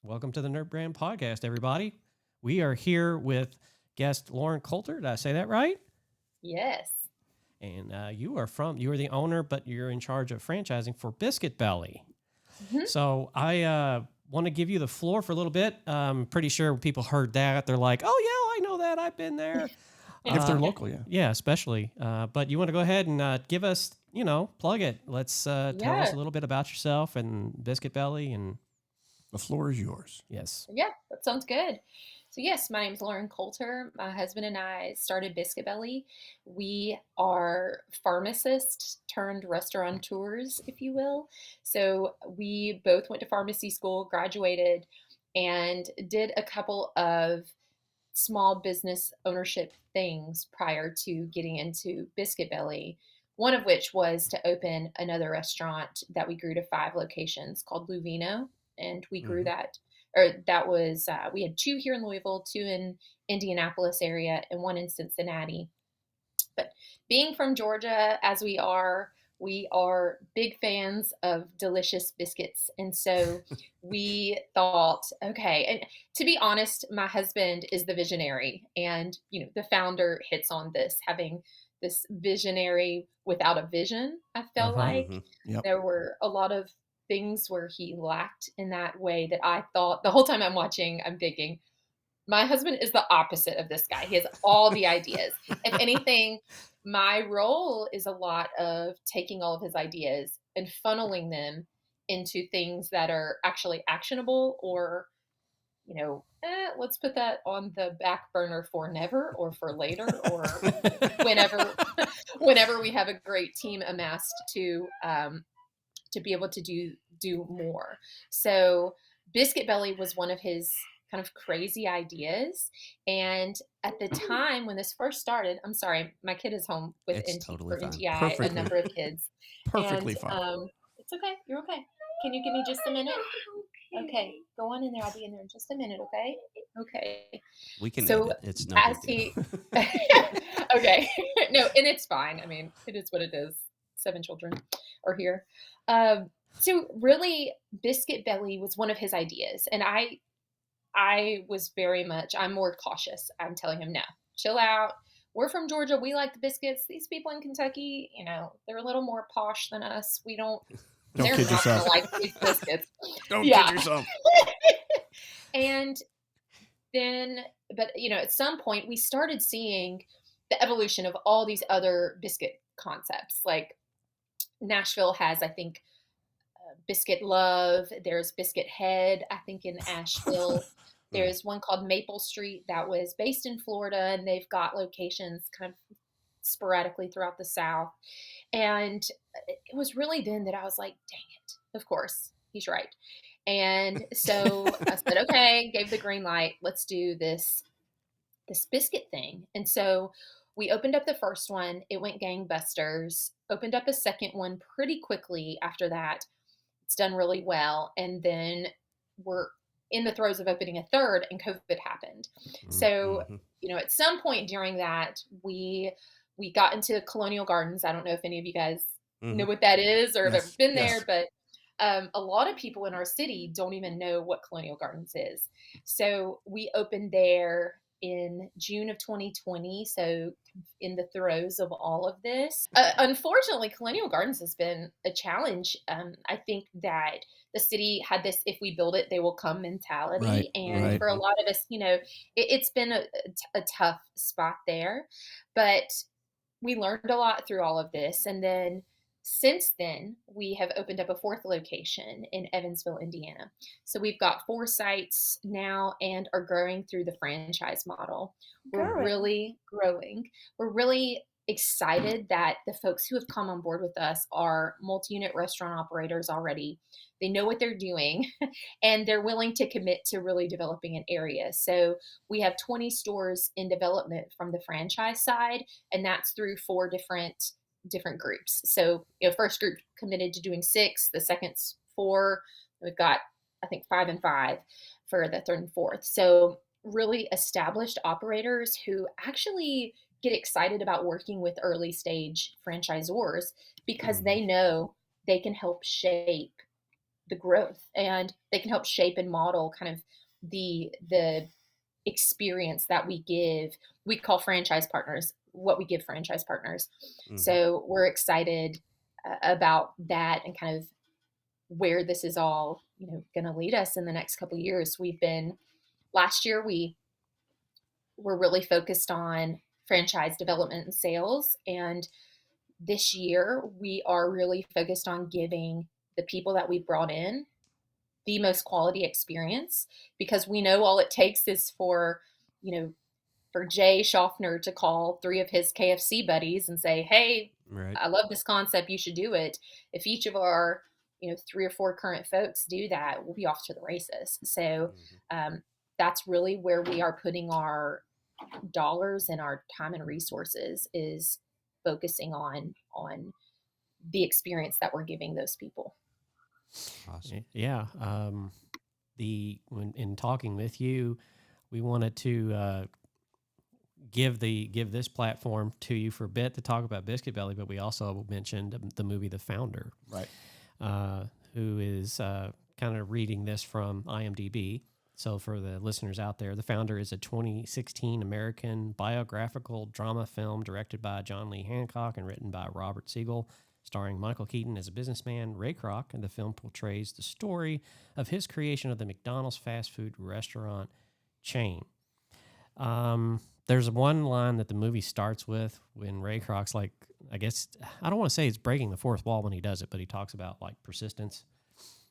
Welcome to the NerdBrand Podcast, everybody. We are here with guest Lauren Coulter. Did I say that right? Yes. And you are the owner, but you're in charge of franchising for Biscuit Belly. Mm-hmm. So I want to give you the floor for a little bit. I'm pretty sure people heard that. They're like, oh, yeah, I know that. I've been there. If they're local, yeah. Yeah, especially. But you want to go ahead and give us, plug it. Let's tell us a little bit about yourself and Biscuit Belly. And the floor is yours. Yes. Yeah, that sounds good. So yes, my name is Lauren Coulter. My husband and I started Biscuit Belly. We are pharmacists turned restaurateurs, if you will. So we both went to pharmacy school, graduated, and did a couple of small business ownership things prior to getting into Biscuit Belly. One of which was to open another restaurant that we grew to 5 locations called Luvino. And we grew that, we had 2 here in Louisville, 2 in Indianapolis area, and 1 in Cincinnati. But being from Georgia, as we are big fans of delicious biscuits. And so we thought, okay, and to be honest, my husband is the visionary, and, the founder hits on this, having this visionary without a vision. I felt like there were a lot of things where he lacked in that way that I thought the whole time I'm watching, I'm thinking, my husband is the opposite of this guy. He has all the ideas. If anything, my role is a lot of taking all of his ideas and funneling them into things that are actually actionable, or, let's put that on the back burner for never, or for later, or whenever we have a great team amassed to be able to do more. So Biscuit Belly was one of his kind of crazy ideas. And at the time when this first started, I'm sorry, my kid is home with NTI, a number of kids. Perfectly fine. It's okay. You're okay. Can you give me just a minute? Okay. Go on in there. I'll be in there in just a minute. Okay. Okay. We can edit. It's no big deal. Okay. No, and it's fine. I mean, it is what it is. 7 children are here. So really, Biscuit Belly was one of his ideas. And I was I'm more cautious. I'm telling him, no, chill out. We're from Georgia. We like the biscuits. These people in Kentucky, they're a little more posh than us. Don't kid yourself. Gonna like these biscuits. Don't kid yourself. And then, but at some point we started seeing the evolution of all these other biscuit concepts. Like Nashville has, I think, Biscuit Love. There's Biscuit Head, I think, in Asheville. There's one called Maple Street that was based in Florida, and they've got locations kind of sporadically throughout the South. And it was really then that I was like, dang it, of course, he's right. And so I said, okay, gave the green light. Let's do this biscuit thing. And so we opened up the first one. It went gangbusters. Opened up a second one pretty quickly after that. It's done really well. And then we're in the throes of opening a third, and COVID happened. So, at some point during that, we got into Colonial Gardens. I don't know if any of you guys know what that is or have ever been there, but a lot of people in our city don't even know what Colonial Gardens is. So we opened there in June of 2020. So in the throes of all of this, unfortunately, Colonial Gardens has been a challenge. I think that the city had this, if we build it, they will come mentality. For a lot of us, it's been a tough spot there, but we learned a lot through all of this. And then since then, we have opened up a 4th location in Evansville, Indiana. So we've got 4 sites now and are growing through the franchise model. We're really growing. We're really excited that the folks who have come on board with us are multi-unit restaurant operators already. They know what they're doing, and they're willing to commit to really developing an area. So we have 20 stores in development from the franchise side, and that's through 4 different groups. So, first group committed to doing 6, the second's 4. We've got, I think, 5 and 5 for the 3rd and 4th. So really established operators who actually get excited about working with early stage franchisors because they know they can help shape the growth, and they can help shape and model kind of the experience that we call franchise partners, what we give franchise partners. Mm-hmm. So we're excited about that and kind of where this is all, going to lead us in the next couple of years. Last year, we were really focused on franchise development and sales. And this year we are really focused on giving the people that we brought in the most quality experience, because we know all it takes is for Jay Schaffner to call 3 of his KFC buddies and say, hey, Right. I love this concept, you should do it. If each of our 3 or 4 current folks do that, we'll be off to the races. So that's really where we are putting our dollars and our time and resources, is focusing on the experience that we're giving those people. Awesome. Yeah. In talking with you, we wanted to give this platform to you for a bit to talk about Biscuit Belly, but we also mentioned the movie The Founder, Right? Who is kind of reading this from IMDb. So for the listeners out there, The Founder is a 2016 American biographical drama film directed by John Lee Hancock and written by Robert Siegel, starring Michael Keaton as a businessman, Ray Kroc, and the film portrays the story of his creation of the McDonald's fast food restaurant chain. There's one line that the movie starts with when Ray Kroc's like, I guess, I don't want to say it's breaking the fourth wall when he does it, but he talks about like persistence,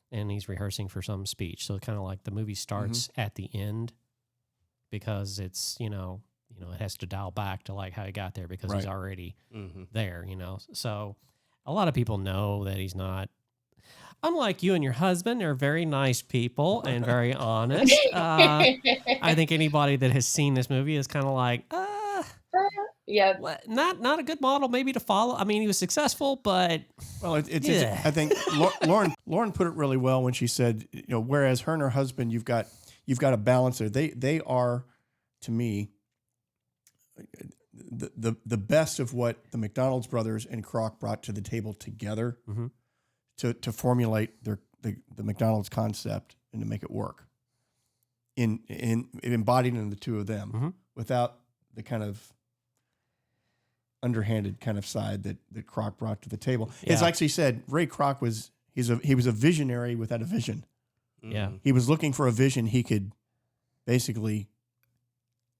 and he's rehearsing for some speech. So kind of like the movie starts at the end, because it's, it has to dial back to like how he got there, because he's already there, So a lot of people know that he's not, unlike you and your husband, are very nice people and very honest. I think anybody that has seen this movie is kind of like, yeah, not a good model maybe to follow. I mean, he was successful, but it's I think Lauren put it really well when she said, whereas her and her husband, you've got a balance there. They are, to me, the best of what the McDonald's brothers and Kroc brought to the table together to formulate the McDonald's concept and to make it work. In embodied in the two of them, without the kind of underhanded kind of side that Kroc brought to the table. Yeah. As actually said, Ray Kroc was a visionary without a vision. Yeah. He was looking for a vision he could basically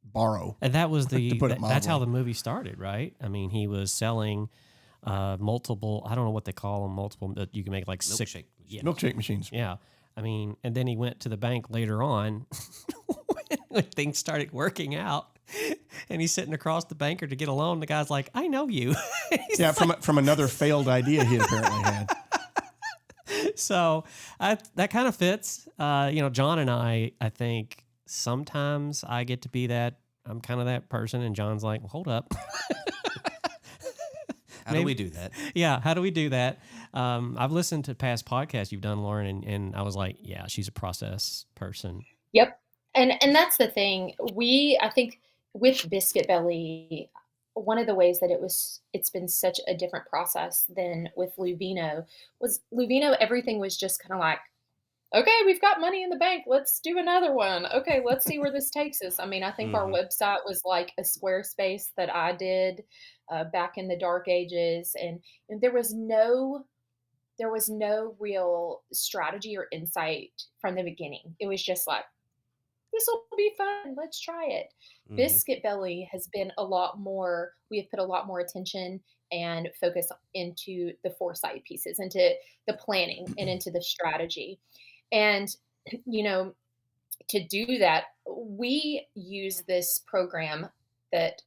borrow. And that was that's how mildly. the movie started, right? I mean, he was selling multiple, I don't know what they call them, multiple, you can make like milkshake machines. Yeah. I mean, and then he went to the bank later on when things started working out, and he's sitting across the banker to get a loan. The guy's like, I know you. Yeah, from another failed idea he apparently had. So that kind of fits. John and I think sometimes I get to be that, I'm kind of that person, and John's like, well, hold up. How do we do that? Yeah, how do we do that? I've listened to past podcasts you've done, Lauren, and I was like, yeah, she's a process person. Yep. And that's the thing. I think with Biscuit Belly, one of the ways that it's been such a different process than with Luvino was everything was just kind of like, okay, we've got money in the bank. Let's do another one. Okay, let's see where this takes us. I mean, I think our website was like a Squarespace that I did back in the dark ages. And there was no real strategy or insight from the beginning. It was just like, this will be fun. Let's try it. Biscuit Belly has been we have put a lot more attention and focus into the foresight pieces, into the planning and into the strategy. And, to do that, we use this program that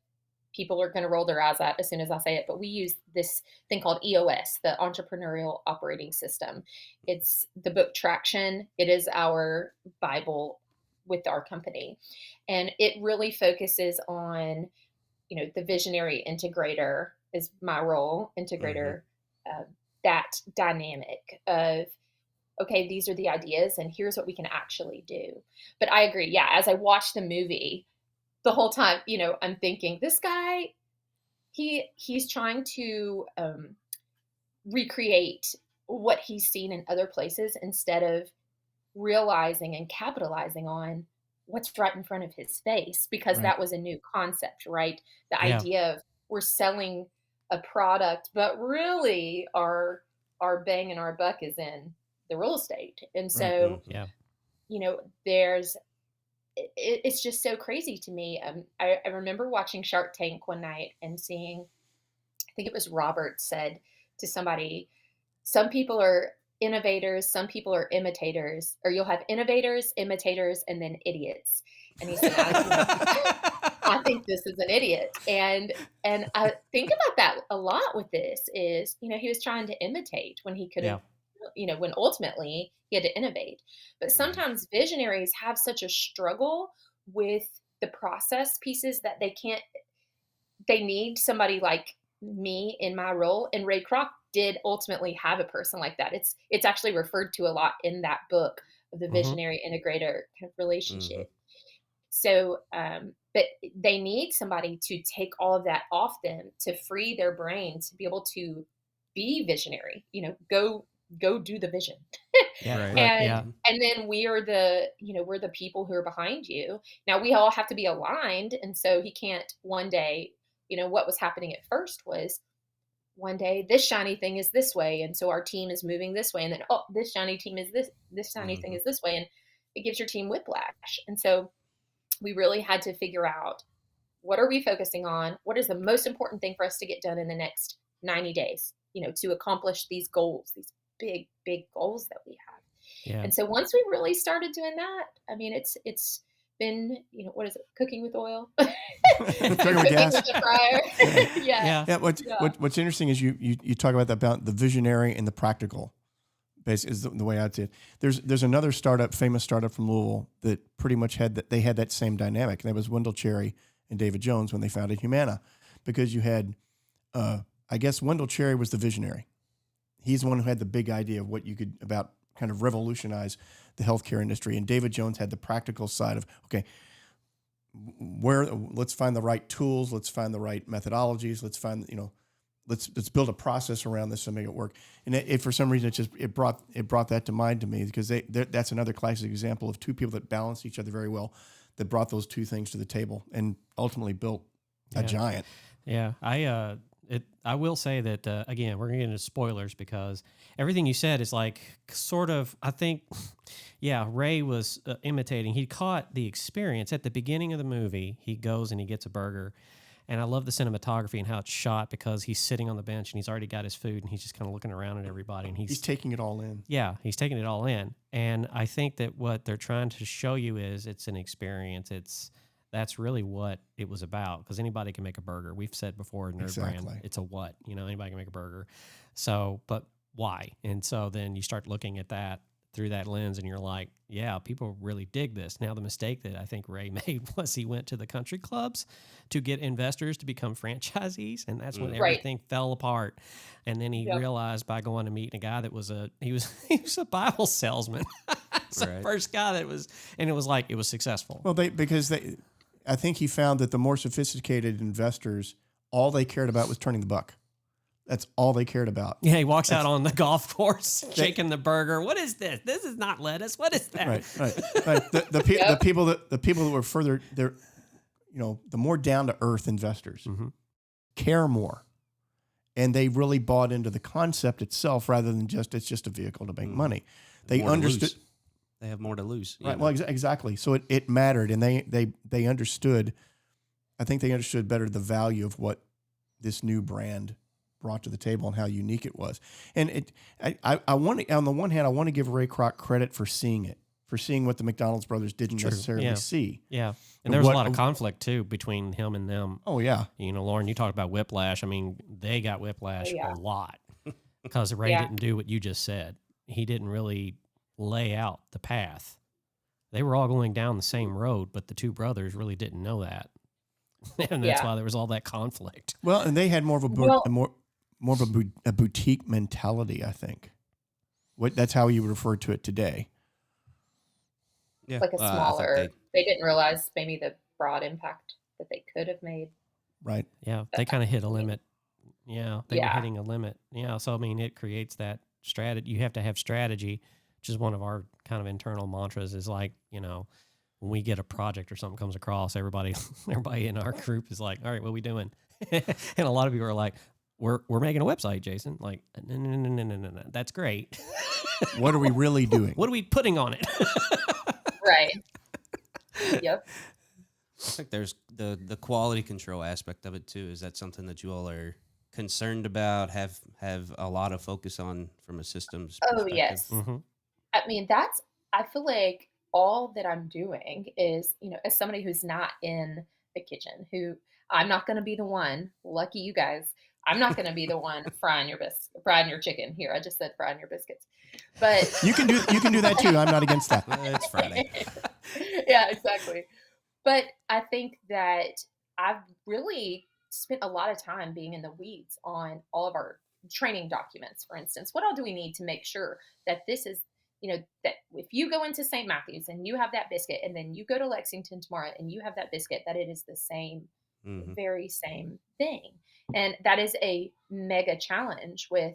people are going to roll their eyes at as soon as I say it, but we use this thing called EOS, the Entrepreneurial Operating System. It's the book Traction. It is our Bible with our company. And it really focuses on, the visionary integrator is my role, integrator, that dynamic of, okay, these are the ideas and here's what we can actually do. But I agree. Yeah. As I watched the movie the whole time, I'm thinking this guy, he's trying to recreate what he's seen in other places instead of realizing and capitalizing on what's right in front of his face, because Right. that was a new concept, right? The Yeah. idea of we're selling a product, but really our bang and our buck is in the real estate. And Right. so, Yeah. there's it's just so crazy to me. I remember watching Shark Tank one night and seeing, I think it was Robert said to somebody, some people are innovators, some people are imitators, or you'll have innovators, imitators, and then idiots. And he said, I think this is an idiot. And I think about that a lot with this is, he was trying to imitate when he could have, when ultimately he had to innovate. But sometimes visionaries have such a struggle with the process pieces that they need somebody like me in my role. And Ray Kroc did ultimately have a person like that. It's actually referred to a lot in that book of the visionary integrator kind of relationship. So, but they need somebody to take all of that off them, to free their brain, to be able to be visionary, go do the vision. Yeah. And then we're the people who are behind you. Now we all have to be aligned. And so he can't one day, what was happening at first was one day this shiny thing is this way. And so our team is moving this way. And then, this shiny team is this shiny thing is this way. And it gives your team whiplash. And so we really had to figure out, what are we focusing on? What is the most important thing for us to get done in the next 90 days, to accomplish these goals, these big, big goals that we have. Yeah. And so once we really started doing that, I mean, it's been, what is it? Cooking with oil? Cooking with gas. With the fryer. Yeah. What's interesting is you talk about the visionary and the practical. Basically, is the way I'd say it. There's another famous startup from Louisville that pretty much had that same dynamic. And that was Wendell Cherry and David Jones when they founded Humana, because you had, I guess Wendell Cherry was the visionary. He's the one who had the big idea of what you could about kind of revolutionize the healthcare industry, and David Jones had the practical side of, okay, let's find the right tools, let's find the right methodologies, let's find let's build a process around this and make it work. And it for some reason it brought that to mind to me, because that's another classic example of two people that balanced each other very well, that brought those two things to the table and ultimately built a giant. Yeah, I will say that again, we're going to get into spoilers, because everything you said is like sort of, I think, Ray was imitating. He caught the experience at the beginning of the movie. He goes and he gets a burger. And I love the cinematography and how it's shot, because he's sitting on the bench and he's already got his food and he's just kind of looking around at everybody. And he's taking it all in. Yeah, he's taking it all in. And I think that what they're trying to show you is it's an experience. That's really what it was about, because anybody can make a burger. We've said before in NerdBrand, it's a what, anybody can make a burger. So, but why? And so then you start looking at that through that lens and you're like, yeah, people really dig this. Now, the mistake that I think Ray made was he went to the country clubs to get investors to become franchisees. And that's when everything fell apart. And then he realized by going to meeting a guy that was he was a Bible salesman. It's the first guy that was, and it was successful. Well, I think he found that the more sophisticated investors, all they cared about was turning the buck. That's all they cared about. Yeah, he walks out on the golf course, shaking the burger. What is this? This is not lettuce. What is that? Right. The people that were further, they're, the more down to earth investors care more, and they really bought into the concept itself rather than it's just a vehicle to make money. They understood. They have more to lose. Right. Well, exactly. So it mattered, and they understood. I think they understood better the value of what this new brand brought to the table and how unique it was. And I want to, on the one hand, I want to give Ray Kroc credit for seeing it, for seeing what the McDonald's brothers didn't necessarily see. Yeah. And there was a lot of conflict too between him and them. Oh yeah. Lauren, you talked about whiplash. I mean, they got whiplash a lot because Ray didn't do what you just said. He didn't really lay out the path. They were all going down the same road, but the two brothers really didn't know that. And that's why there was all that conflict. Well, and they had more of a boutique mentality, I think. That's how you would refer to it today. Yeah. Like a smaller, they didn't realize maybe the broad impact that they could have made. Right. Yeah. They kind of hit a limit. Yeah. They were hitting a limit. Yeah. So, I mean, it creates that strategy. You have to have strategy, which is one of our kind of internal mantras. Is like, you know, when we get a project or something comes across, everybody in our group is like, all right, what are we doing? And a lot of people are like, we're making a website, Jason. Like, no. That's great. What are we really doing? What are we putting on it? Right. Yep. I think there's the quality control aspect of it too. Is that something that you all are concerned about, have a lot of focus on from a systems Oh, perspective? yes. Mm-hmm. I mean, I feel like all that I'm doing is, you know, as somebody who's not in the kitchen, I'm not going to be the one, lucky you guys, I'm not going to be the one frying your chicken here. I just said frying your biscuits, but You can do that too. I'm not against that. It's Friday. Yeah, exactly. But I think that I've really spent a lot of time being in the weeds on all of our training documents, for instance. What all do we need to make sure that this is, you know, that if you go into St. Matthew's and you have that biscuit, and then you go to Lexington tomorrow and you have that biscuit, that it is the same, very same thing. And that is a mega challenge with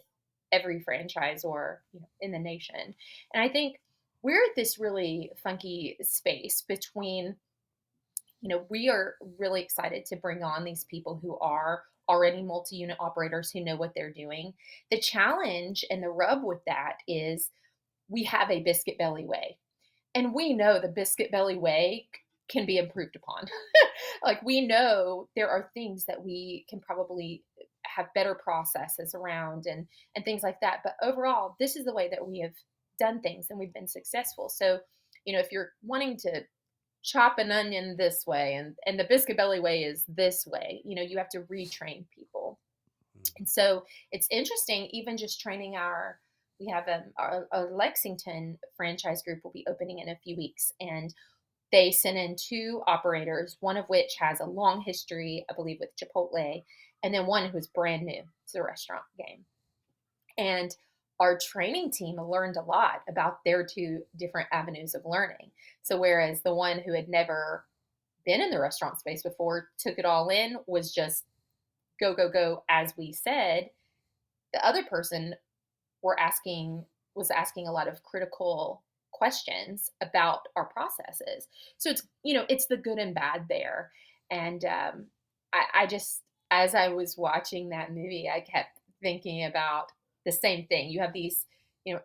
every franchise or, you know, in the nation. And I think we're at this really funky space between, you know, we are really excited to bring on these people who are already multi-unit operators who know what they're doing. The challenge and the rub with that is we have a Biscuit Belly way, and we know the Biscuit Belly way can be improved upon. Like, we know there are things that we can probably have better processes around and things like that. But overall, this is the way that we have done things and we've been successful. So, you know, if you're wanting to chop an onion this way and the Biscuit Belly way is this way, you know, you have to retrain people. And so it's interesting, even just training we have a Lexington franchise group will be opening in a few weeks, and they sent in 2 operators, one of which has a long history, I believe, with Chipotle, and then one who's brand new to the restaurant game. And our training team learned a lot about their 2 different avenues of learning. So whereas the one who had never been in the restaurant space before took it all in, was just go, as we said, the other person was asking a lot of critical questions about our processes. So it's, you know, it's the good and bad there. And I just, as I was watching that movie, I kept thinking about the same thing. You have these, you know,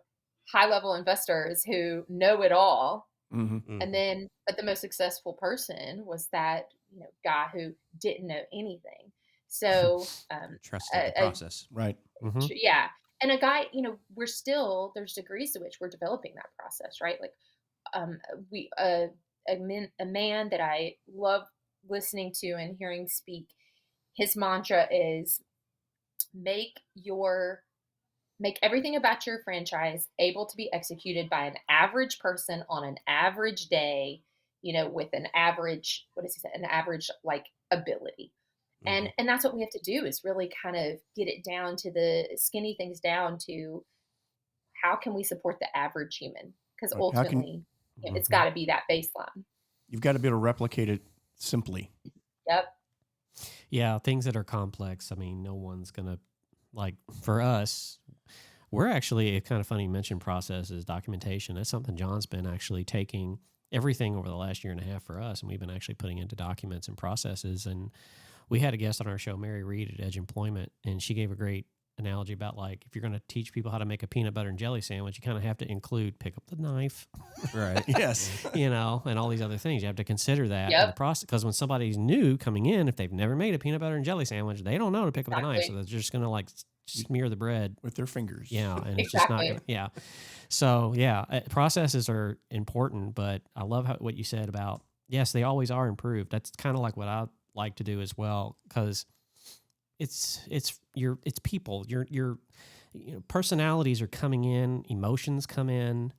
high level investors who know it all. And then, but the most successful person was that, you know, guy who didn't know anything. So, trusted the process. Right. Yeah. And a guy, you know, there's degrees to which we're developing that process, right? Like, a man that I love listening to and hearing speak, his mantra is make everything about your franchise able to be executed by an average person on an average day, you know, with an average, an average like ability. And that's what we have to do, is really kind of get it down to skinny things down to how can we support the average human? Because ultimately, you know, it's got to be that baseline. You've got to be able to replicate it simply. Yep. Yeah, things that are complex. I mean, no one's going to, like, for us, we're actually, it's kind of funny you mentioned processes, documentation. That's something John's been actually taking everything over the last year and a half for us, and we've been actually putting into documents and processes. And we had a guest on our show, Mary Reed at Edge Employment, and she gave a great analogy about, like, if you're going to teach people how to make a peanut butter and jelly sandwich, you kind of have to include pick up the knife, Right. Yes. you know, and all these other things. You have to consider that in Yep. the process, because when somebody's new coming in, if they've never made a peanut butter and jelly sandwich, they don't know to pick up the knife, so they're just going to, like, smear the bread With their fingers. Yeah, and it's just not gonna, yeah. So yeah, processes are important, but I love what you said about, yes, they always are improved. That's kind of like what I like to do as well, because it's people. Your you know, personalities are coming in, emotions come in.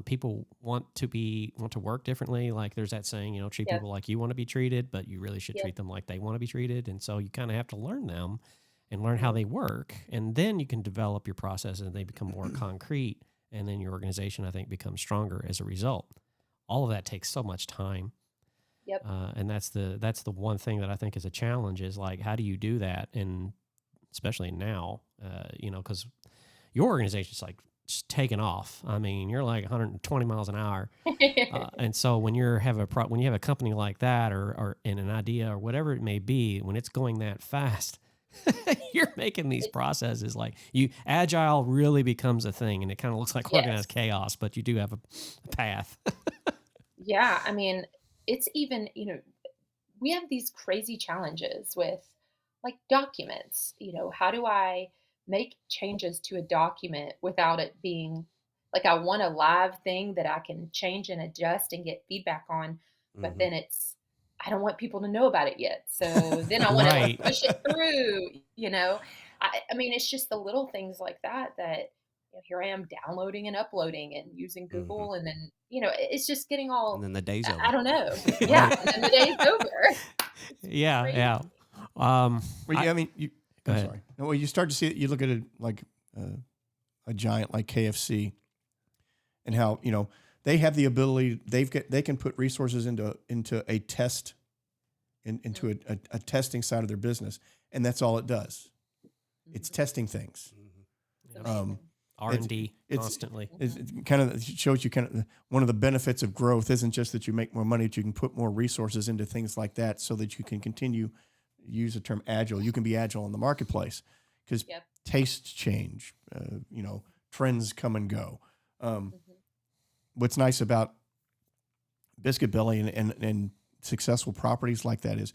People want to work differently. Like there's that saying, you know, treat people like you want to be treated, but you really should treat them like they want to be treated. And so you kind of have to learn them and learn how they work, and then you can develop your processes and they become more concrete, and then your organization, I think, becomes stronger as a result. All of that takes so much time. Yep. And that's the one thing that I think is a challenge, is like, how do you do that? And especially now, you know, because your organization's like just taking off. I mean, you're like 120 miles an hour. And so when you have a company like that or in an idea or whatever it may be, when it's going that fast, you're making these processes like agile really becomes a thing, and it kind of looks like organized chaos, but you do have a path. Yeah. I mean, it's even, we have these crazy challenges with like documents, how do I make changes to a document without it being like, I want a live thing that I can change and adjust and get feedback on, but then I don't want people to know about it yet. So then I want to push it through, I mean, it's just the little things like that here I am downloading and uploading and using Google, and then, it's just getting all, and then the day's over. I don't know. Yeah. And then the day's over. Yeah. Yeah. Well, I mean, go ahead. Sorry. No, well, you start to see it. You look at it like a giant like KFC, and how they have the ability. They can put resources into a test, into a testing side of their business, and that's all it does. It's testing things. R&D constantly. It kind of shows you one of the benefits of growth isn't just that you make more money, but you can put more resources into things like that so that you can continue. Use the term agile. You can be agile in the marketplace because tastes change. Trends come and go. What's nice about Biscuit Belly and successful properties like that is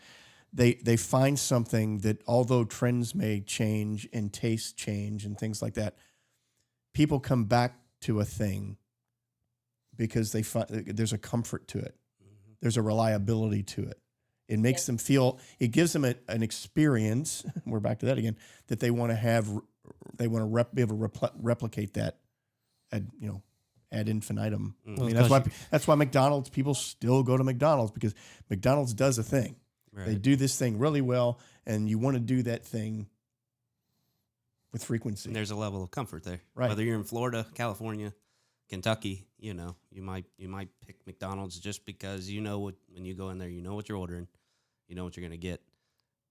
they find something that, although trends may change and tastes change and things like that, people come back to a thing because they find there's a comfort to it. There's a reliability to it. It makes them feel, it gives them an experience. We're back to that again, that they want to have, they want to be able to replicate that ad infinitum. I mean, that's why McDonald's, people still go to McDonald's, because McDonald's does a thing. Right. They do this thing really well, and you want to do that thing with frequency. And there's a level of comfort there. Right. Whether you're in Florida, California, Kentucky, you might pick McDonald's just because when you go in there, you know what you're ordering, you know what you're going to get.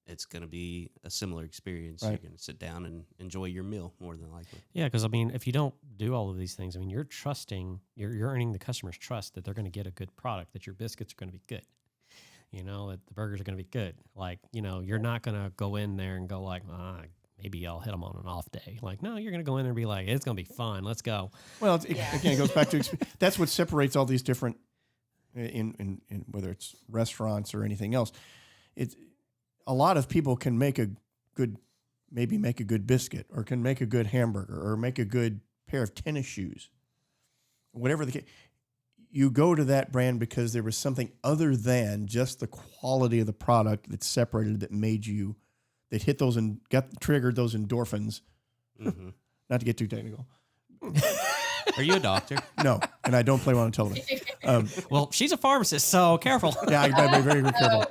It's going to be a similar experience. Right. You're going to sit down and enjoy your meal more than likely. Yeah, because, I mean, if you don't do all of these things, I mean, you're earning the customer's trust that they're going to get a good product, that your biscuits are going to be good, that the burgers are going to be good. Like, you're not going to go in there and go like, maybe I'll hit them on an off day. Like, no, you're going to go in there and be like, it's going to be fun. Let's go. Well, again, it goes back to that's what separates all these different, in whether it's restaurants or anything else. It's a lot of people can make a good biscuit, or can make a good hamburger, or make a good pair of tennis shoes, whatever the case. You go to that brand because there was something other than just the quality of the product that separated, that made you, that hit those and triggered those endorphins. Mm-hmm. Not to get too technical. Are you a doctor? No, and I don't play one on television. Well, she's a pharmacist, so careful. Yeah, I gotta be very, very careful.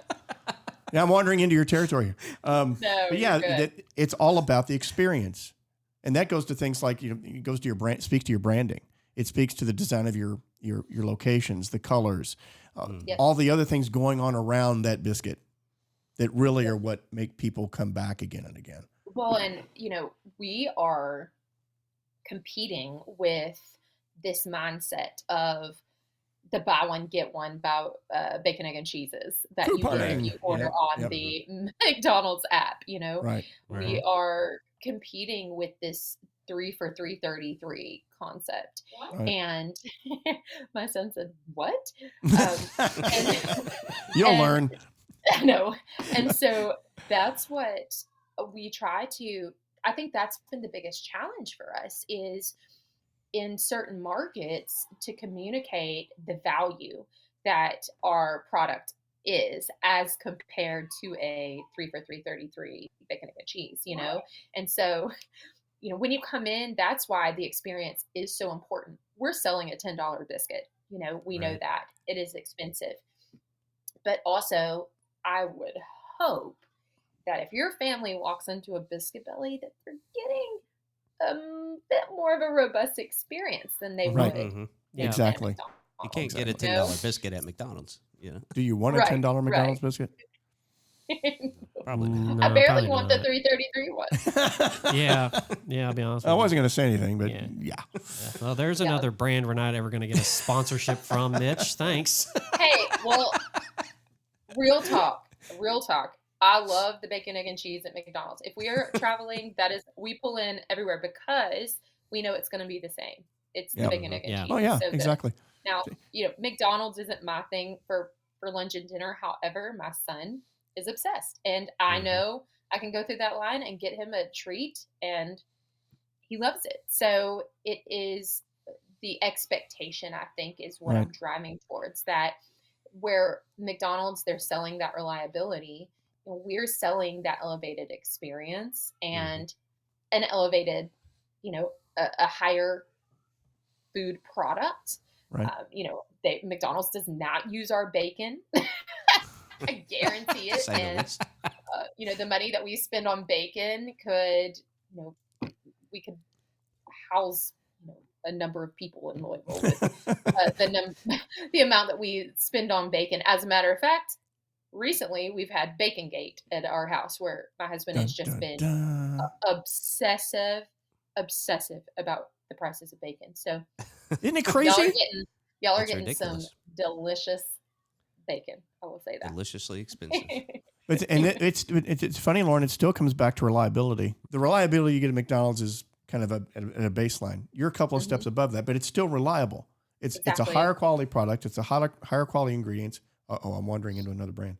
Yeah, I'm wandering into your territory here. But yeah, it's all about the experience, and that goes to things like it goes to your brand, speaks to your branding. It speaks to the design of your locations, the colors, all the other things going on around that biscuit that really are what make people come back again and again. Well, and we are competing with this mindset of the buy one get one bacon, egg, and cheeses that you get if you order on the McDonald's app. Right. We are competing with this 3 for $3.33 concept. Right. And my son said, "What?" You'll learn. No. And so that's what we try to, I think that's been the biggest challenge for us, is in certain markets to communicate the value that our product is as compared to a 3 for $3.33 bacon and cheese, Right. And so, when you come in, that's why the experience is so important. We're selling a $10 biscuit. We know that it is expensive, but also I would hope that if your family walks into a Biscuit Belly, that they're getting a bit more of a robust experience than they would. Mm-hmm. Yeah. Exactly. You can't get a $10 biscuit at McDonald's. Do you want a $10 McDonald's biscuit? Probably not. No, I barely probably want not. the 333 one. Yeah, I'll be honest I with wasn't going to say anything, but Yeah. yeah. you. Well, there's Yeah. another brand we're not ever going to get a sponsorship from, Mitch. Thanks. Hey, well, real talk. I love the bacon, egg, and cheese at McDonald's. If we are traveling, we pull in everywhere because we know it's going to be the same. It's the Yeah. bacon, egg, and Yeah. cheese. Oh, yeah, So good. exactly. Now, McDonald's isn't my thing for lunch and dinner. However, my son is obsessed. And I know I can go through that line and get him a treat, and he loves it. So it is the expectation, I think, is what I'm driving towards, that where McDonald's, they're selling that reliability. We're selling that elevated experience and an elevated, a higher food product. Right. McDonald's does not use our bacon. I guarantee it. And the money that we spend on bacon could, we could house a number of people in Louisville with the amount that we spend on bacon. As a matter of fact, recently we've had Bacongate at our house, where my husband has just been obsessive about the prices of bacon. So isn't it crazy? Y'all are That's getting ridiculous. some delicious bacon. I will say that. Deliciously expensive. It's funny, Lauren. It still comes back to reliability. The reliability you get at McDonald's is kind of at a baseline. You're a couple of steps above that, but it's still reliable. It's a higher quality product. It's a higher quality ingredients. I'm wandering into another brand.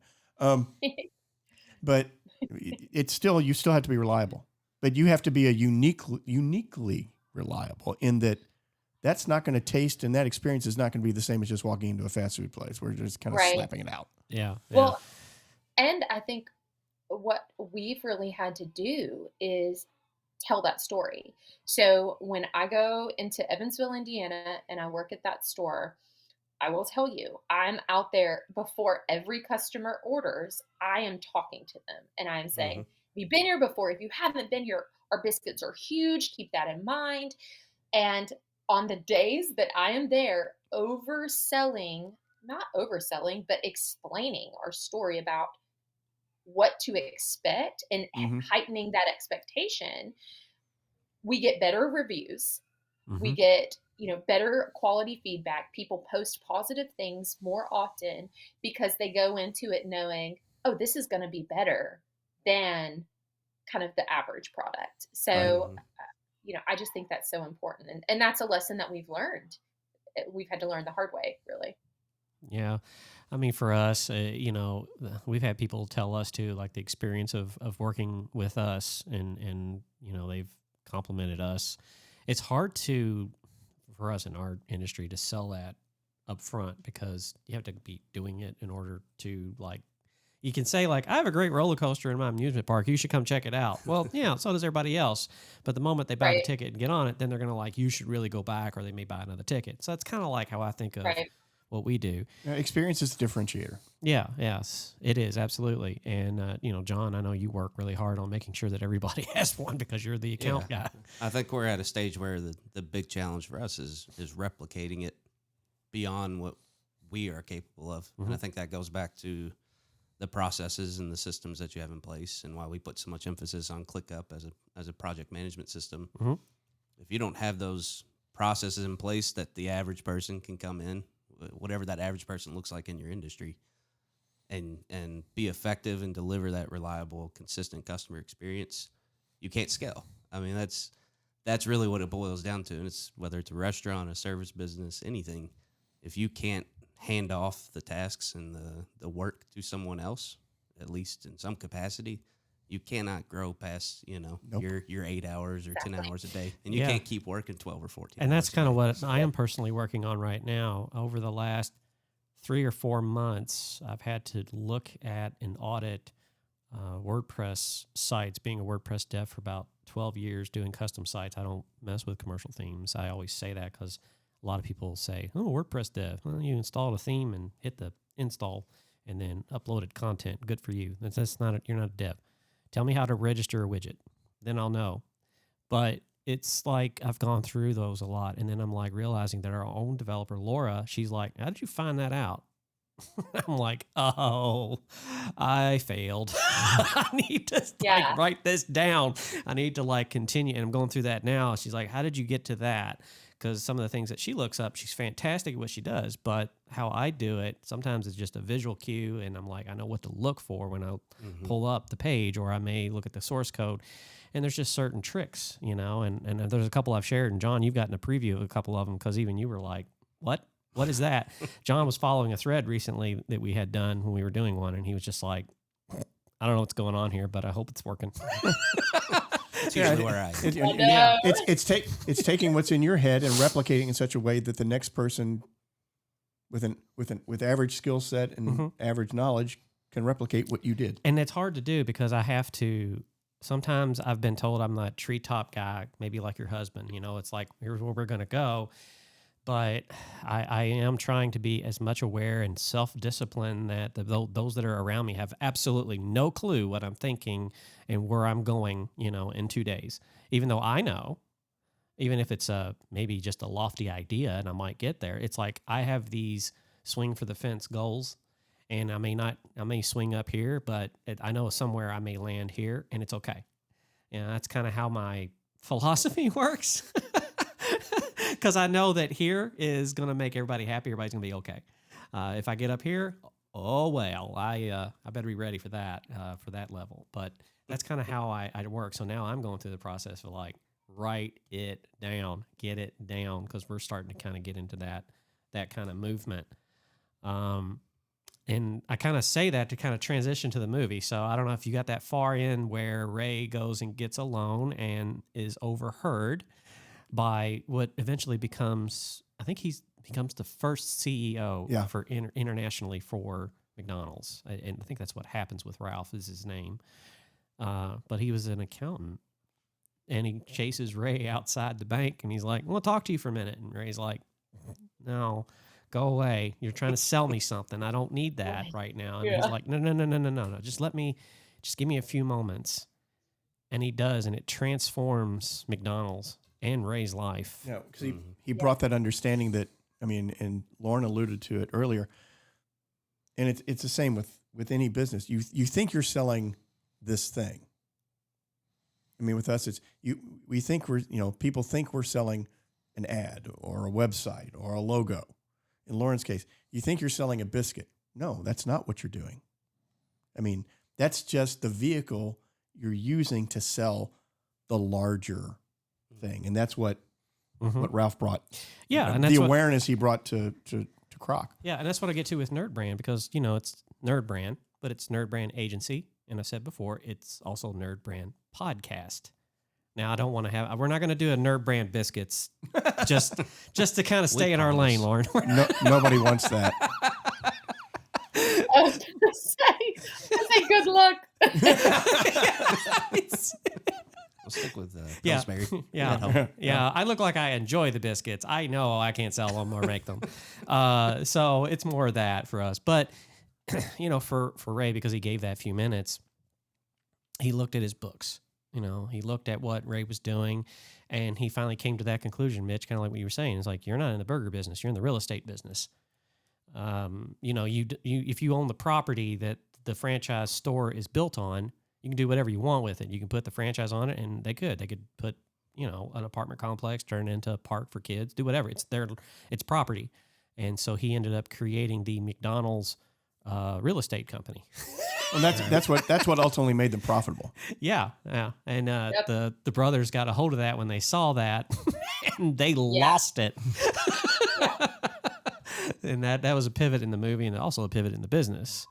But it's still, you still have to be reliable. But you have to be a uniquely reliable in that. That's not going to taste, and that experience is not going to be the same as just walking into a fast food place where you're just kind of slapping it out. Yeah. Well, and I think what we've really had to do is tell that story. So when I go into Evansville, Indiana, and I work at that store, I will tell you, I'm out there before every customer orders. I am talking to them, and I'm saying, have you been here before? If you haven't been here, our biscuits are huge. Keep that in mind. And on the days that I am there, not overselling, but explaining our story about what to expect and heightening that expectation, we get better reviews. We get, better quality feedback. People post positive things more often because they go into it knowing, oh, this is going to be better than kind of the average product. So I just think that's so important. And that's a lesson that we've learned. We've had to learn the hard way, really. Yeah. I mean, for us, we've had people tell us too, like the experience of working with us and they've complimented us. It's hard for us in our industry to sell that up front because you have to be doing it in order to you can say I have a great roller coaster in my amusement park. You should come check it out. Well, yeah, so does everybody else. But the moment they buy the ticket and get on it, then they're going to you should really go back, or they may buy another ticket. So that's kind of how I think of what we do. Experience is the differentiator. Yeah, yes, it is. Absolutely. And, John, I know you work really hard on making sure that everybody has one because you're the account guy. I think we're at a stage where the big challenge for us is replicating it beyond what we are capable of. And I think that goes back to the processes and the systems that you have in place, and why we put so much emphasis on ClickUp as a project management system. If you don't have those processes in place that the average person can come in, whatever that average person looks like in your industry, and be effective and deliver that reliable, consistent customer experience, you can't scale. I mean, that's really what it boils down to. And it's whether it's a restaurant, a service business, anything. If you can't hand off the tasks and the work to someone else, at least in some capacity, you cannot grow past, your 8 hours or 10 hours a day. And you can't keep working 12 or 14 And that's kind of what So I am personally working on right now. Over the last 3 or 4 months, I've had to look at and audit WordPress sites. Being a WordPress dev for about 12 years, doing custom sites, I don't mess with commercial themes. I always say that because a lot of people say, oh, WordPress dev. Well, you installed a theme and hit the install and then uploaded content. Good for you. You're not a dev. Tell me how to register a widget. Then I'll know. But it's I've gone through those a lot. And then I'm realizing that our own developer, Laura, she's like, how did you find that out? I'm like, oh, I failed. I need to like write this down. I need to like continue. And I'm going through that now. She's like, how did you get to that? Because some of the things that she looks up, she's fantastic at what she does. But how I do it, sometimes it's just a visual cue. And I'm like, I know what to look for when I pull up the page, or I may look at the source code. And there's just certain tricks, you know, and there's a couple I've shared. And John, you've gotten a preview of a couple of them because even you were like, what? What is that? John was following a thread recently that we had done when we were doing one. And he was just like, I don't know what's going on here, but I hope it's working. It's usually where I it's taking what's in your head and replicating in such a way that the next person with average skill set and average knowledge can replicate what you did. And it's hard to do because I have to. Sometimes I've been told I'm the treetop guy, maybe like your husband. You know, it's like, here's where we're going to go. But I am trying to be as much aware and self-disciplined that those that are around me have absolutely no clue what I'm thinking and where I'm going, you know, in 2 days. Even though I know, even if it's maybe just a lofty idea and I might get there, it's like I have these swing for the fence goals. And I may swing up here, but I know somewhere I may land here, and it's okay. You know, that's kind of how my philosophy works. Because I know that here is going to make everybody happy. Everybody's going to be okay. If I get up here, oh, well, I better be ready for that level. But that's kind of how I work. So now I'm going through the process of like, write it down, get it down, because we're starting to kind of get into that kind of movement. And I kind of say that to kind of transition to the movie. So I don't know if you got that far in where Ray goes and gets alone and is overheard by what eventually becomes, I think he becomes the first CEO for internationally for McDonald's. And I think that's what happens with Ralph is his name. But he was an accountant. And he chases Ray outside the bank and he's like, "Well, I'll talk to you for a minute." And Ray's like, "No. Go away. You're trying to sell me something. I don't need that right now." And he's like, no. Just give me a few moments. And he does, and it transforms McDonald's and Ray's life. Yeah, because he brought that understanding that, I mean, and Lauren alluded to it earlier, and it's the same with any business. You think you're selling this thing. I mean, with us, we think people think we're selling an ad or a website or a logo. In Lauren's case, you think you're selling a biscuit. No, that's not what you're doing. I mean, that's just the vehicle you're using to sell the larger thing. And that's what Ralph brought. Yeah. And that's the awareness he brought to Kroc. Yeah. And that's what I get to with NerdBrand because, you know, it's NerdBrand, but it's NerdBrand Agency. And I said before, it's also NerdBrand Podcast. Now, I don't want to we're not going to do a NerdBrand Biscuits just to kind of stay in our lane, Lauren. Nobody wants that. I was going to say good luck. We'll stick with Pillsbury. Yeah. I look like I enjoy the biscuits. I know I can't sell them or make them. So it's more of that for us. But, you know, for Ray, because he gave that few minutes, he looked at his books. You know, he looked at what Ray was doing, and he finally came to that conclusion, Mitch, kind of like what you were saying. It's like, you're not in the burger business. You're in the real estate business. You know, if you own the property that the franchise store is built on, you can do whatever you want with it. You can put the franchise on it, and they could put, you know, an apartment complex, turn it into a park for kids, do whatever. It's property. And so he ended up creating the McDonald's real estate company. And that's what ultimately made them profitable. Yeah. And the brothers got a hold of that when they saw that, and they lost it. And that was a pivot in the movie, and also a pivot in the business.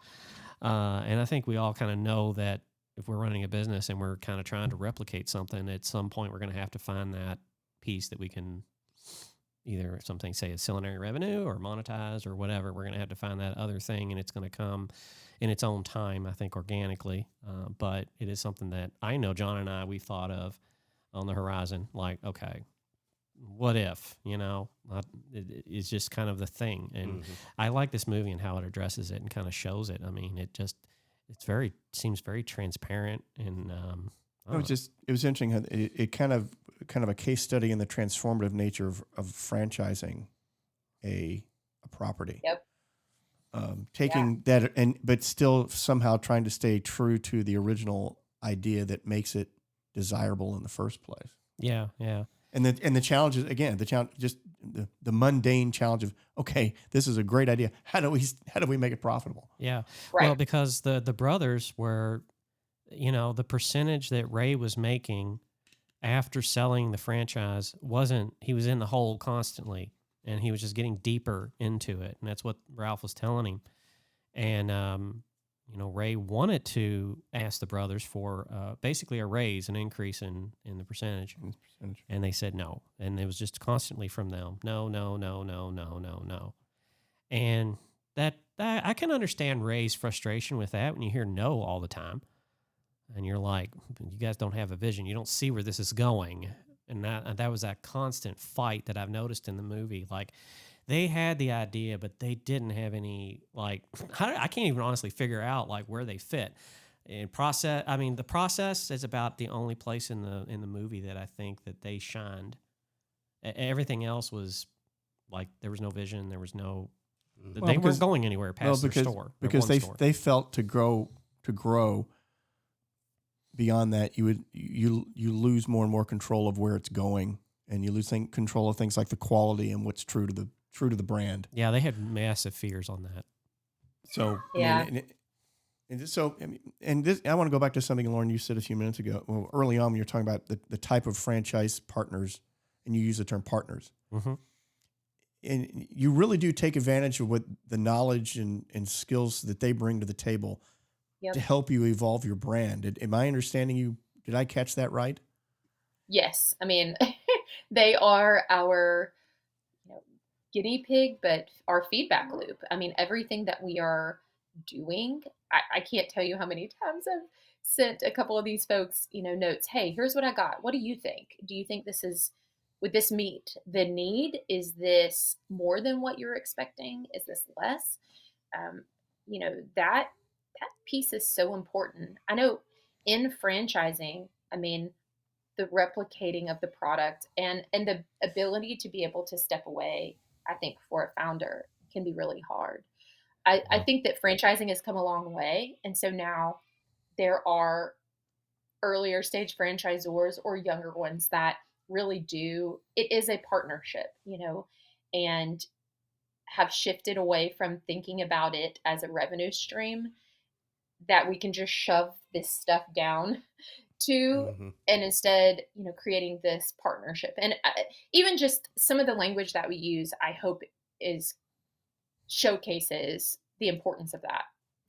And I think we all kind of know that if we're running a business and we're kind of trying to replicate something, at some point we're going to have to find that piece that we can either something say ancillary revenue or monetize or whatever. We're going to have to find that other thing, and it's going to come in its own time, I think, organically. But it is something that I know John and I, we thought of on the horizon, like, okay, what if, you know, it's just kind of the thing. And I like this movie and how it addresses it and kind of shows it. I mean, it seems very transparent. And it was interesting how it kind of a case study in the transformative nature of franchising a property. Yep. taking that but still somehow trying to stay true to the original idea that makes it desirable in the first place. Yeah, yeah. And the challenge is, again, the mundane challenge of, okay, this is a great idea. How do we make it profitable? Yeah. Right. Well, because the brothers were, the percentage that Ray was making after selling the franchise he was in the hole constantly, and he was just getting deeper into it. And that's what Ralph was telling him. And, Ray wanted to ask the brothers for basically a raise, an increase in the percentage. And they said no. And it was just constantly from them. No, no, no, no, no, no, no. And that I can understand Ray's frustration with that when you hear no all the time. And you're like, you guys don't have a vision. You don't see where this is going. And that was that constant fight that I've noticed in the movie. Like, they had the idea, but they didn't have any, like, I can't even honestly figure out, like, where they fit. The process is about the only place in the movie that I think that they shined. Everything else was, like, there was no vision. There was no, they weren't going anywhere past their store. Because they felt to grow beyond that, you lose more and more control of where it's going, and you lose control of things like the quality and what's true to the brand. Yeah, they had massive fears on that. So yeah, I want to go back to something, Lauren, you said a few minutes ago. Well, early on, when you're talking about the type of franchise partners, and you use the term partners, mm-hmm. and you really do take advantage of what the knowledge and skills that they bring to the table to help you evolve your brand. Am I understanding you? Did I catch that right? Yes. I mean, they are our guinea pig, but our feedback loop. I mean, everything that we are doing, I can't tell you how many times I've sent a couple of these folks, notes. Hey, here's what I got. What do you think? Do you think would this meet the need? Is this more than what you're expecting? Is this less? That piece is so important. I know in franchising, I mean, the replicating of the product and the ability to be able to step away, I think, for a founder can be really hard. I think that franchising has come a long way. And so now there are earlier stage franchisors or younger ones that really it is a partnership, and have shifted away from thinking about it as a revenue stream that we can just shove this stuff down to, and instead, creating this partnership. And even just some of the language that we use, I hope showcases the importance of that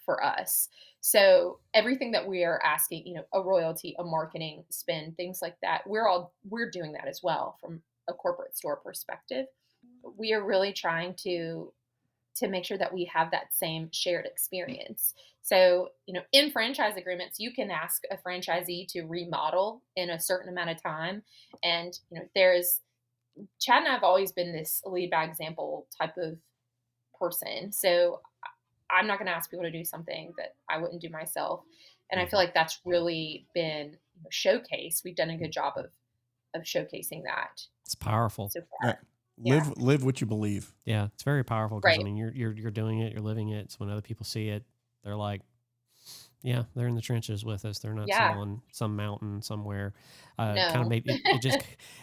for us. So everything that we are asking, a royalty, a marketing spend, things like that, we're doing that as well from a corporate store perspective. We are really trying to make sure that we have that same shared experience. So, in franchise agreements, you can ask a franchisee to remodel in a certain amount of time. And, Chad and I have always been this lead by example type of person. So I'm not going to ask people to do something that I wouldn't do myself. And I feel like that's really been showcased. We've done a good job of showcasing that. It's powerful. So far. Live what you believe. Yeah, it's very powerful because Right. I mean you're doing it, you're living it. So when other people see it, they're like, yeah, they're in the trenches with us. They're not on some mountain somewhere. No. Kind of made it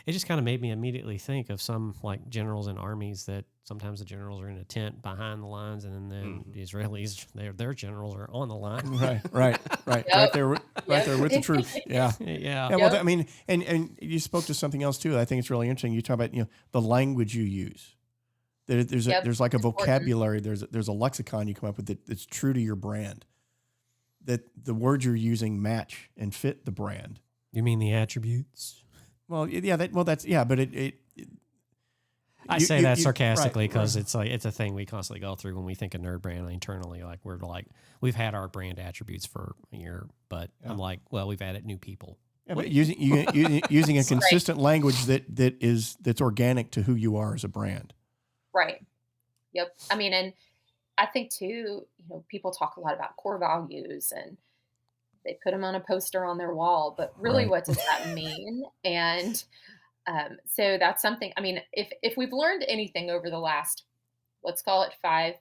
just kind of made me immediately think of some like generals in armies that sometimes the generals are in a tent behind the lines, and then the Israelis, their generals are on the line. Right. Yep. Right there with the truth. Yeah. Yeah. Well, I mean, and you spoke to something else too. I think it's really interesting. You talk about the language you use. There's like a vocabulary. There's a lexicon you come up with that's true to your brand. That the words you're using match and fit the brand. You mean the attributes? Well, yeah, but I say that sarcastically because it's a thing we constantly go through when we think of NerdBrand internally. Like we've had our brand attributes for a year, but I'm like, well, we've added new people. Yeah, but using a consistent language that's organic to who you are as a brand. Right. Yep. I mean, and I think too, people talk a lot about core values and they put them on a poster on their wall, but really what does that mean? And so that's something, I mean, if we've learned anything over the last, let's call it 5-8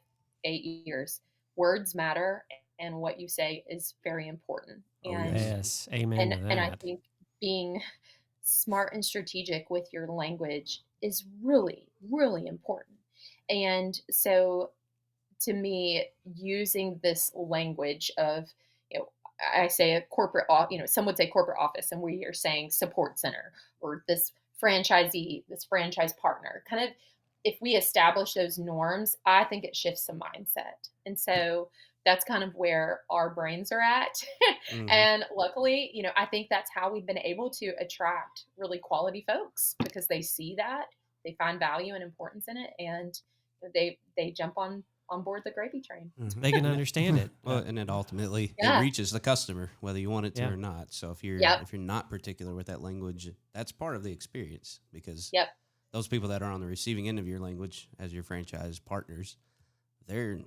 8 years. Words matter, and what you say is very important. And Yes, amen to and I that. think being smart and strategic with your language is really, really important. And so to me, using this language of, I say a corporate, some would say corporate office, and we are saying support center, or this franchisee, this franchise partner, kind of, if we establish those norms, I think it shifts the mindset. And so that's kind of where our brains are at. Mhm. And luckily, I think that's how we've been able to attract really quality folks, because they see that, they find value and importance in it, and they jump on board the gravy train. Mhm. They can understand it. Well, and it ultimately Yeah. it reaches the customer whether you want it to Yeah. or not. So if you're Yep. if you're not particular with that language, that's part of the experience, because Yep. those people that are on the receiving end of your language as your franchise partners, they're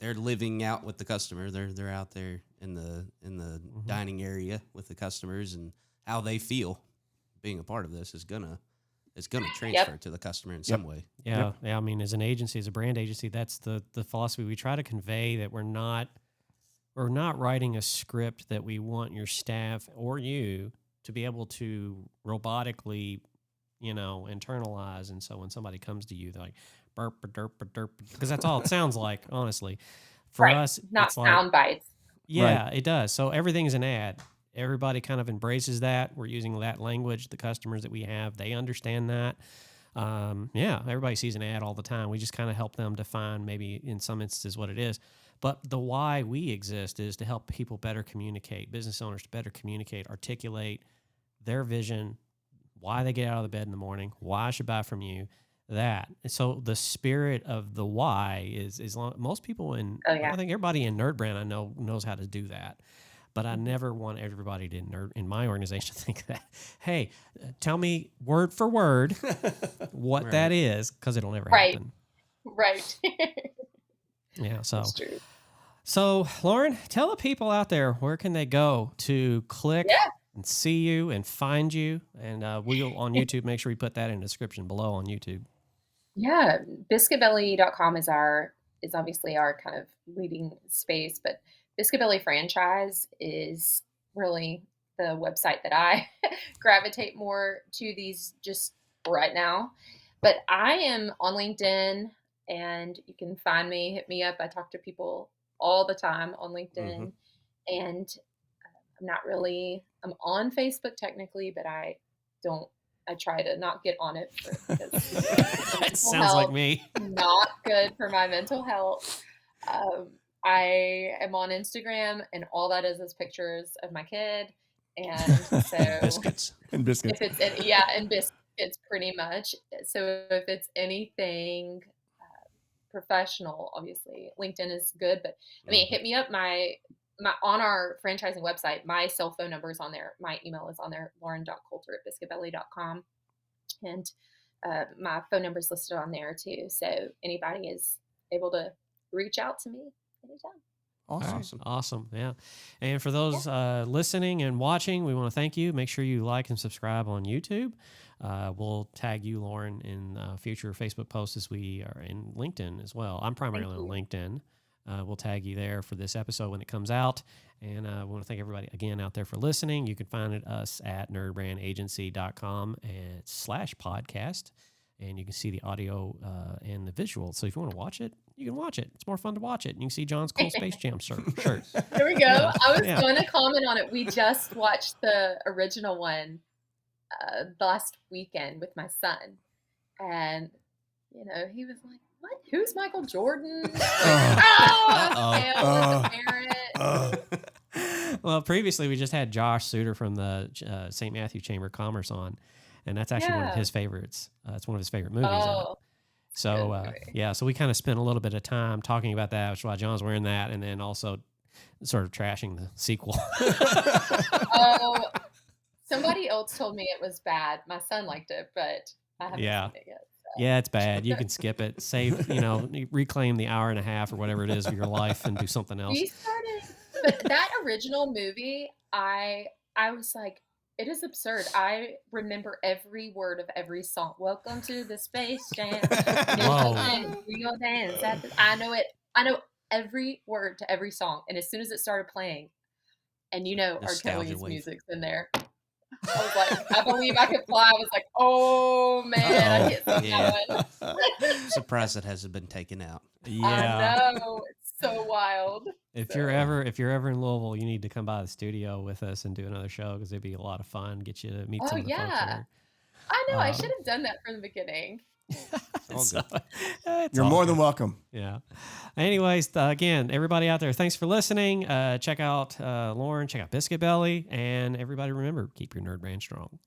living out with the customer. They're out there in the Mhm. dining area with the customers, and how they feel being a part of this is gonna transfer to the customer in some way. Yeah, yeah. I mean, as an agency, as a brand agency, that's the philosophy we try to convey, that we're not writing a script that we want your staff or you to be able to robotically, internalize. And so when somebody comes to you, they're like, burp, derp, derp, because that's all it sounds like, honestly. For Right. us, Not it's like, sound bites. yeah, it does. So everything's an ad. Everybody kind of embraces that. We're using that language. The customers that we have, they understand that. Everybody sees an ad all the time. We just kind of help them define, maybe in some instances, what it is. But the why we exist is to help people better communicate, business owners to better communicate, articulate their vision, why they get out of the bed in the morning, why I should buy from you, that. And so the spirit of the why is most people Oh, yeah. I think everybody in NerdBrand I know knows how to do that. But I never want everybody in my organization to think that, hey, tell me word for word what Right. that is, because it'll never Right. happen. Right. Yeah. So, That's true. Lauren, tell the people out there, where can they go to click and see you and find you? And we'll on YouTube, make sure we put that in the description below on YouTube. Yeah, biscuitbelly.com is obviously our kind of leading space, but Biscuit Belly Franchise is really the website that I gravitate more to these just right now. But I am on LinkedIn, and you can find me, hit me up. I talk to people all the time on LinkedIn, and I'm on Facebook technically, but I try to not get on it because That sounds like me. not good for my mental health. I am on Instagram, and all that is pictures of my kid, and so Biscuits. And biscuits. if it's and biscuits, pretty much. So if it's anything professional, obviously LinkedIn is good, but I mean, hit me up. My on our franchising website, my cell phone number is on there. My email is on there, lauren.coulter at biscuitbelly.com. And my phone number is listed on there too. So anybody is able to reach out to me anytime. Awesome. Yeah. And for those listening and watching, we want to thank you. Make sure you like and subscribe on YouTube. We'll tag you, Lauren, in future Facebook posts, as we are in LinkedIn as well. I'm primarily on LinkedIn. We'll tag you there for this episode when it comes out. And we want to thank everybody again out there for listening. You can find us at nerdbrandagency.com/podcast. And you can see the audio and the visual. So if you want to watch it, you can watch it. It's more fun to watch it. And you can see John's cool Space Jam shirt. There we go. I was going to comment on it. We just watched the original one last weekend with my son. And, he was like, what? Who's Michael Jordan? Well, previously we just had Josh Suter from the St. Matthew Chamber of Commerce on. And that's actually one of his favorites. It's one of his favorite movies. So, so we kind of spent a little bit of time talking about that, which is why John's wearing that, and then also sort of trashing the sequel. Somebody else told me it was bad. My son liked it, but I haven't seen it yet. So. Yeah, it's bad. You can skip it. Save, reclaim the hour and a half or whatever it is of your life and do something else. But that original movie, I was like, it is absurd. I remember every word of every song. Welcome to the Space Jam. Real dance. I know it I know every word to every song. And as soon as it started playing, and R. Nostalgia Kelly's wave. music's in there, I was like, I Believe I Could Fly. I was like, oh man, I can't sing that one. Surprised it hasn't been taken out. I know. It's so wild. If you're ever in Louisville, you need to come by the studio with us and do another show because it'd be a lot of fun. Get you to meet some of the folks there. I know. I should have done that from the beginning. You're more than welcome. Yeah. Anyways, again, everybody out there, thanks for listening. Check out Lauren, check out Biscuit Belly, and everybody remember, keep your nerd brand strong.